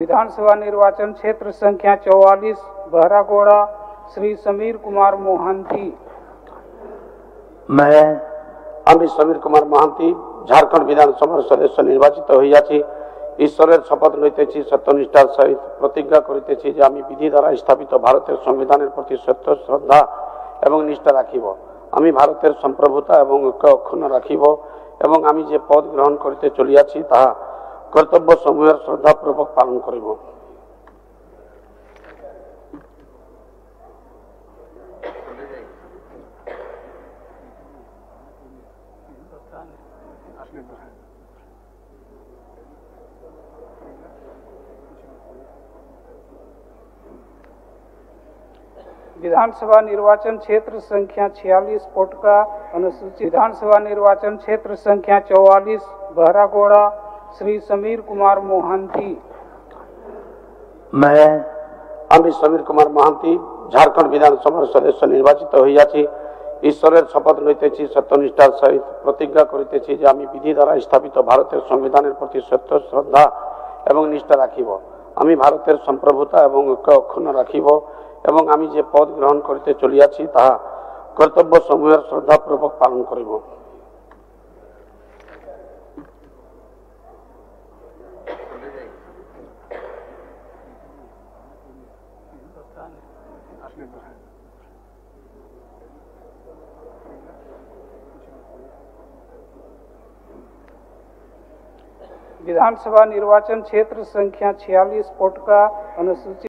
विधानसभा निर्वाचन क्षेत्र संख्या 44 बहरागोड़ा श्री समीर कुमार मोहंती। मैं আমি সমীর কুমার মহান্তি ঝাড়খণ্ড বিধানসভার সদস্য নির্বাচিত হইয়াছি। ঈশ্বরের শপথ লইতেছি, সত্যনিষ্ঠার সহিত প্রতিজ্ঞা করিতেছি যে আমি বিধি দ্বারা স্থাপিত ভারতের সংবিধানের প্রতি সত্য শ্রদ্ধা এবং নিষ্ঠা রাখিব। আমি ভারতের সম্প্রভুতা এবং ঐক্য অক্ষুণ্ণ রাখিব এবং আমি যে পদ গ্রহণ করিতে চলিয়াছি তাহা কর্তব্য সমূহের শ্রদ্ধাপূর্বক পালন করিব। विधानसभा निर्वाचन क्षेत्र संख्या 46 पोटका अनुसूचित विधानसभा निर्वाचन क्षेत्र संख्या 44 बहरागोड़ा श्री समीर कुमार मोहंती। मैं আমি সমীর কুমার মহান্তি ঝাড়খণ্ড বিধানসভার সদস্য নির্বাচিত হইয়াছি। ঈশ্বরের শপথ লইতেছি, সত্যনিষ্ঠার সহিত প্রতিজ্ঞা করিতেছি যে আমি বিধি দ্বারা স্থাপিত ভারতের সংবিধানের প্রতি সত্য শ্রদ্ধা এবং নিষ্ঠা রাখিব। আমি ভারতের সম্প্রভুতা এবং ঐক্য অক্ষুণ্ণ রাখিব এবং আমি যে পদ গ্রহণ করিতে চলিয়াছি তাহা কর্তব্য সমূহের শ্রদ্ধাপূর্বক পালন করিব। विधानसभा निर्वाचन क्षेत्र संख्या 46 पोटका अनुसूचित